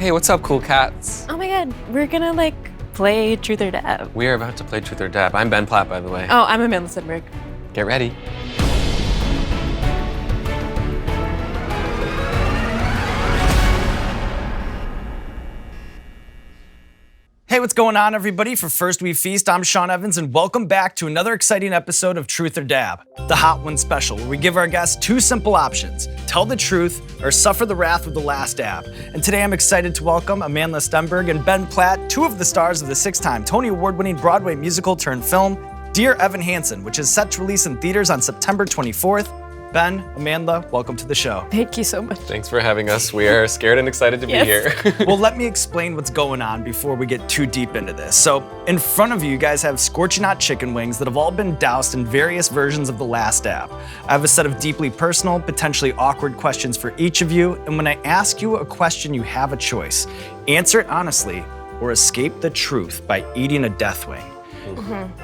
Hey, what's up, cool cats? Oh my god, we're gonna play Truth or Dab. We are about to play Truth or Dab. I'm Ben Platt, by the way. Oh, I'm Amandla Stenberg. Get ready. Hey, what's going on, everybody? For First We Feast, I'm Sean Evans, and welcome back to another exciting episode of Truth or Dab, the Hot One Special, where we give our guests two simple options: tell the truth or suffer the wrath with the last dab. And today I'm excited to welcome Amandla Stenberg and Ben Platt, two of the stars of the six-time Tony Award-winning Broadway musical turned film, Dear Evan Hansen, which is set to release in theaters on September 24th. Ben, Amandla, welcome to the show. Thank you so much. Thanks for having us. We are scared and excited to be here. Well, let me explain what's going on before we get too deep into this. So, in front of you, you guys have scorching hot chicken wings that have all been doused in various versions of the last dab. I have a set of deeply personal, potentially awkward questions for each of you, and when I ask you a question, you have a choice. Answer it honestly or escape the truth by eating a death wing.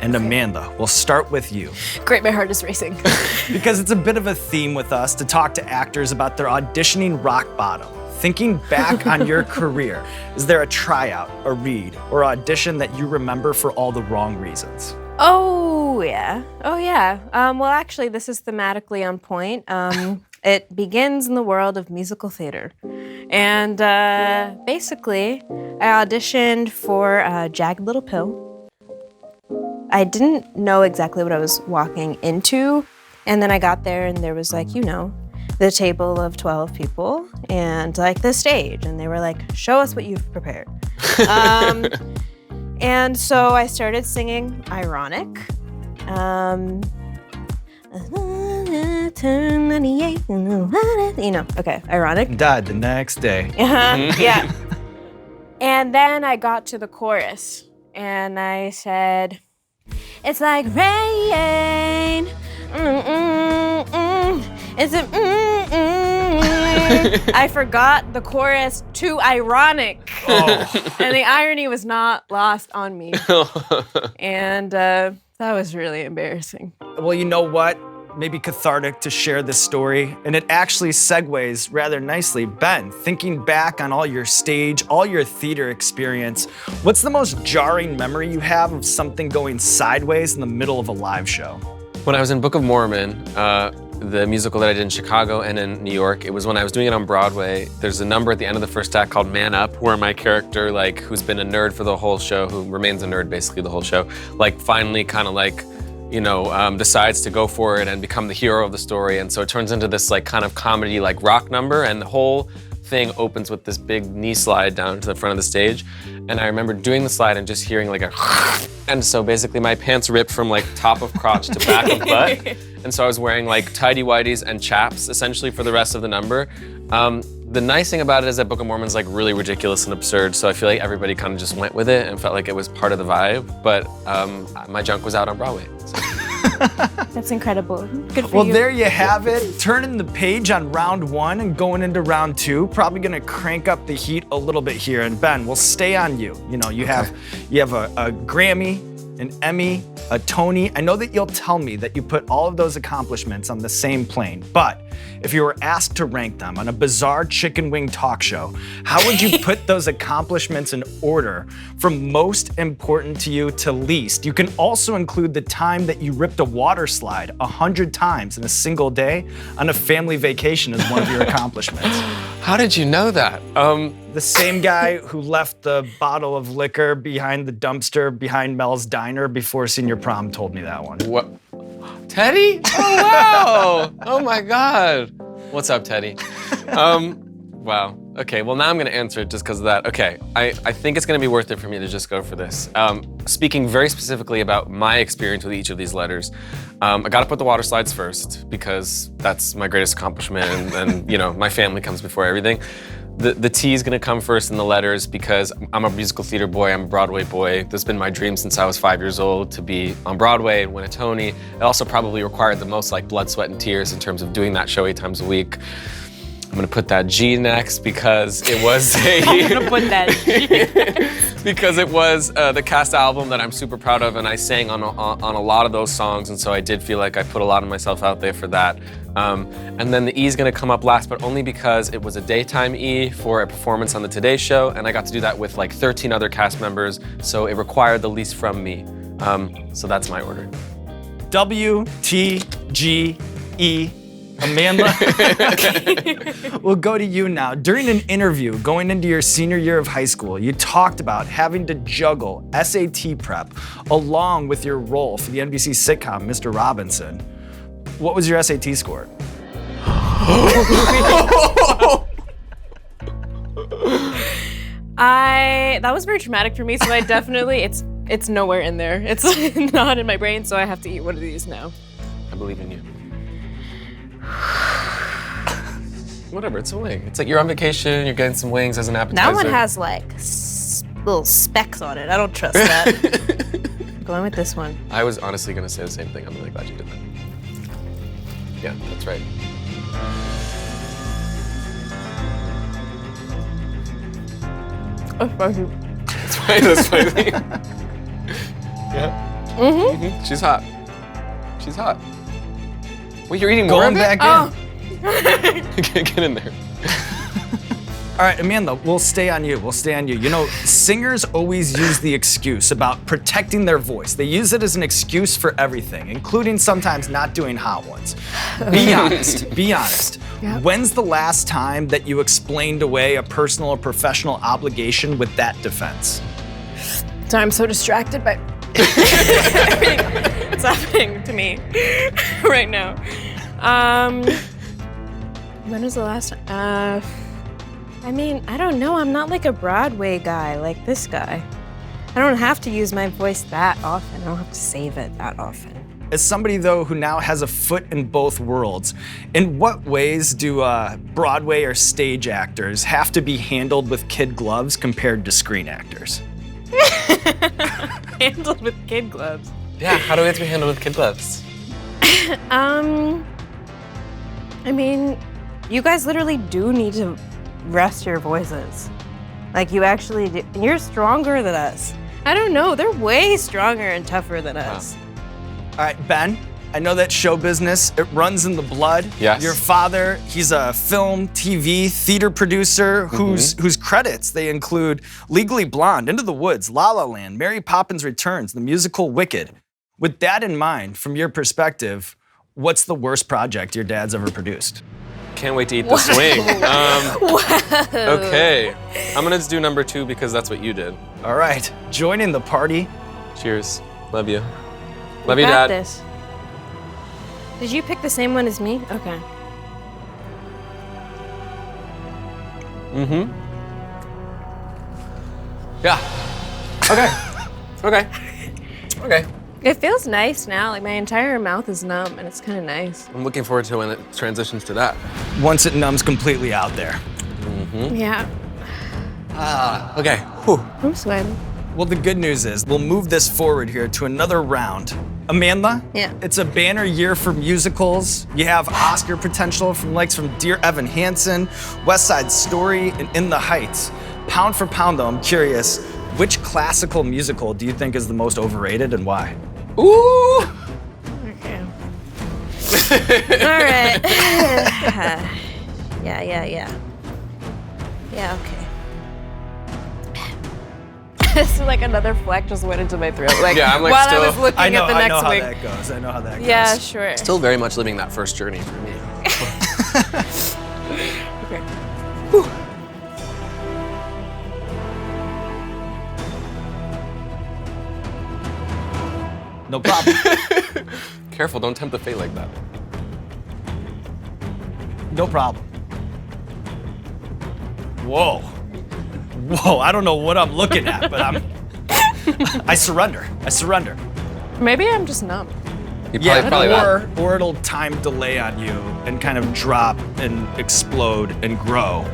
And Amandla, we'll start with you. Great, my heart is racing. Because it's a bit of a theme with us to talk to actors about their auditioning rock bottom. Thinking back on your career, is there a tryout, a read, or audition that you remember for all the wrong reasons? Oh yeah. Well, actually, this is thematically on point. It begins in the world of musical theater. And basically, I auditioned for Jagged Little Pill. I didn't know exactly what I was walking into, and then I got there and there was the table of 12 people and the stage, and they were like, show us what you've prepared. And so I started singing Ironic. Okay, Ironic. Died the next day. Yeah. And then I got to the chorus and I said, it's like rain, Is it I forgot the chorus to Ironic. Oh. And the irony was not lost on me. And that was really embarrassing. Well, you know what? Maybe cathartic to share this story, and it actually segues rather nicely. Ben, thinking back on all your stage, all your theater experience, what's the most jarring memory you have of something going sideways in the middle of a live show? When I was in Book of Mormon, the musical that I did in Chicago and in New York, it was when I was doing it on Broadway. There's a number at the end of the first act called Man Up, where my character, who's been a nerd for the whole show, who remains a nerd basically the whole show, finally decides to go for it and become the hero of the story. And so it turns into this kind of comedy rock number, and the whole thing opens with this big knee slide down to the front of the stage. And I remember doing the slide and just hearing and so basically my pants ripped from top of crotch to back of butt. And so I was wearing tidy whities and chaps essentially for the rest of the number. The nice thing about it is that Book of Mormon's really ridiculous and absurd, so I feel like everybody kind of just went with it and felt like it was part of the vibe, but my junk was out on Broadway. So. That's incredible. Good for Well, you. there you have it. Turning the page on round one and going into round two. Probably gonna crank up the heat a little bit here. And Ben, we'll stay on you. You have a Grammy, an Emmy, a Tony. I know that you'll tell me that you put all of those accomplishments on the same plane, but if you were asked to rank them on a bizarre chicken wing talk show, how would you put those accomplishments in order from most important to you to least? You can also include the time that you ripped a water slide 100 times in a single day on a family vacation as one of your accomplishments. How did you know that? The same guy who left the bottle of liquor behind the dumpster behind Mel's Diner before senior prom told me that one. What? Teddy? Oh, wow. Oh, my God. What's up, Teddy? Wow. Okay, well, now I'm going to answer it just because of that. Okay, I think it's going to be worth it for me to just go for this. Speaking very specifically about my experience with each of these letters, I got to put the water slides first because that's my greatest accomplishment, and my family comes before everything. The T is gonna come first in the letters because I'm a musical theater boy, I'm a Broadway boy. That's been my dream since I was 5 years old, to be on Broadway and win a Tony. It also probably required the most blood, sweat, and tears in terms of doing that show 8 times a week. I'm gonna put that G next because it was I'm gonna put that. because it was the cast album that I'm super proud of, and I sang on a lot of those songs, and so I did feel like I put a lot of myself out there for that. And then the E is gonna come up last, but only because it was a daytime E for a performance on the Today Show, and I got to do that with like 13 other cast members, so it required the least from me. So that's my order. W-T-G-E. Amandla, we'll go to you now. During an interview going into your senior year of high school, you talked about having to juggle SAT prep along with your role for the NBC sitcom, Mr. Robinson. What was your SAT score? That was very traumatic for me, so I definitely, it's nowhere in there. It's not in my brain, so I have to eat one of these now. I believe in you. Whatever, it's a wing. It's like you're on vacation, you're getting some wings as an appetizer. That one has like little specks on it. I don't trust that. I'm going with this one. I was honestly gonna say the same thing. I'm really glad you did that. Yeah, that's right. Oh, spicy. That's right, that's spicy. Yeah. Mm-hmm. She's hot. She's hot. Wait, you're eating more of it? Going back in. Get in there. All right, Amandla, we'll stay on you. We'll stay on you. You know, singers always use the excuse about protecting their voice. They use it as an excuse for everything, including sometimes not doing hot ones. Be honest. Be honest. Yep. When's the last time that you explained away a personal or professional obligation with that defense? So I'm so distracted by it's happening to me right now. When was the last time? I mean, I don't know. I'm not like a Broadway guy like this guy. I don't have to use my voice that often. I don't have to save it that often. As somebody, though, who now has a foot in both worlds, in what ways do Broadway or stage actors have to be handled with kid gloves compared to screen actors? Handled with kid gloves. Yeah, how do we have to be handled with kid gloves? I mean, you guys literally do need to rest your voices. Like, you actually do. And you're stronger than us. I don't know, they're way stronger and tougher than us. All right, Ben, I know that show business, it runs in the blood. Yes. Your father, he's a film, TV, theater producer whose credits, they include Legally Blonde, Into the Woods, La La Land, Mary Poppins Returns, the musical Wicked. With that in mind, from your perspective, what's the worst project your dad's ever produced? Can't wait to eat the swing. Okay, I'm gonna just do number 2 because that's what you did. All right, joining the party. Cheers. Love you. We Love you, got Dad. this. Did you pick the same one as me? Okay. Mm-hmm. Yeah. Okay. Okay. Okay. It feels nice now. Like, my entire mouth is numb, and it's kind of nice. I'm looking forward to when it transitions to that. Once it numbs completely out there. Yeah. Okay. Whew. I'm sweating. Well, the good news is we'll move this forward here to another round. Amandla, Yeah. it's a banner year for musicals. You have Oscar potential from Dear Evan Hansen, West Side Story, and In the Heights. Pound for pound, though, I'm curious, which classical musical do you think is the most overrated and why? Ooh. Okay. All right. Yeah, okay. This is like another fleck just went into my throat. Like, Yeah, I'm like while still- I was looking I know at the next how wing. that goes. I know how that goes. Yeah, sure. Still very much living that first journey for me. Okay. No problem. Careful, don't tempt the fate like that. No problem. Whoa. Whoa, I don't know what I'm looking at, but I surrender. I surrender. Maybe I'm just numb. You probably that. or it'll time delay on you and kind of drop and explode and grow.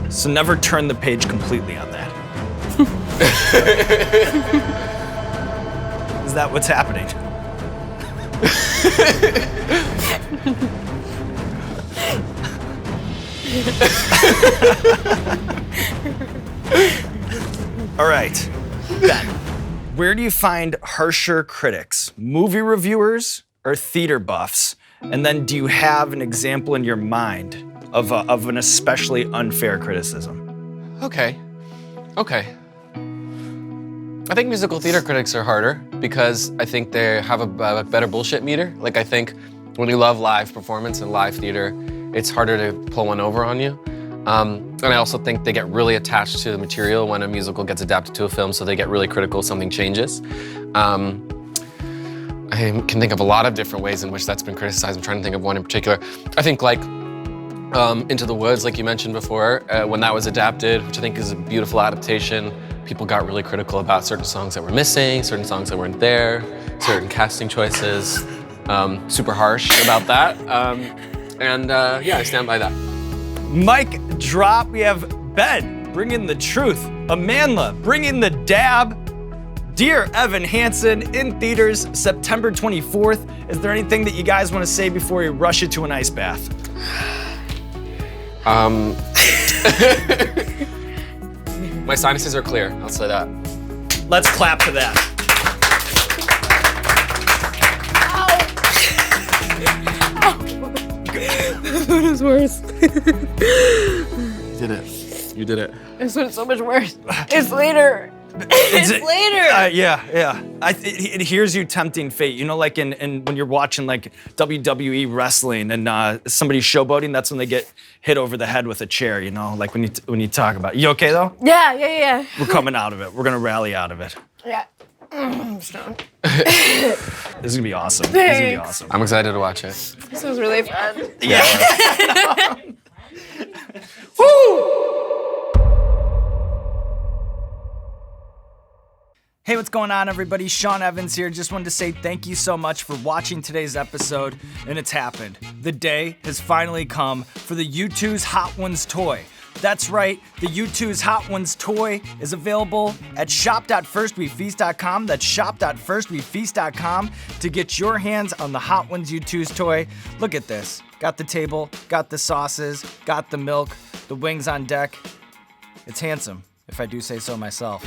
So never turn the page completely on that. Is that what's happening? All right, Ben, where do you find harsher critics? Movie reviewers or theater buffs? And then do you have an example in your mind of an especially unfair criticism? Okay. I think musical theater critics are harder because I think they have a better bullshit meter. Like, I think when you love live performance and live theater, it's harder to pull one over on you. And I also think they get really attached to the material when a musical gets adapted to a film, so they get really critical if something changes. I can think of a lot of different ways in which that's been criticized. I'm trying to think of one in particular. I think like Into the Woods, like you mentioned before, when that was adapted, which I think is a beautiful adaptation, people got really critical about certain songs that were missing, certain songs that weren't there, certain casting choices, super harsh about that. Yeah, I stand by that. Mic drop. We have Ben bringing the truth. Amandla bringing the dab. Dear Evan Hansen in theaters September 24th. Is there anything that you guys want to say before we rush it to an ice bath? My sinuses are clear, I'll say that. Let's clap to that. This one is worse. You did it. This one's so much worse. It's later. It's later. Yeah. It hears you tempting fate. You know, like in when you're watching like WWE wrestling and somebody's showboating, that's when they get hit over the head with a chair. You know, like when you talk about it. You okay though? Yeah. We're coming out of it. We're gonna rally out of it. Yeah. I'm strong. This is gonna be awesome. This is gonna be awesome. I'm excited to watch it. This was really fun. Yeah. Hey, what's going on, everybody? Sean Evans here. Just wanted to say thank you so much for watching today's episode, and it's happened. The day has finally come for the U2's Hot Ones toy. That's right, the U2's Hot Ones toy is available at shop.firstwefeast.com. That's shop.firstwefeast.com to get your hands on the Hot Ones U2's toy. Look at this. Got the table, got the sauces, got the milk, the wings on deck. It's handsome, if I do say so myself.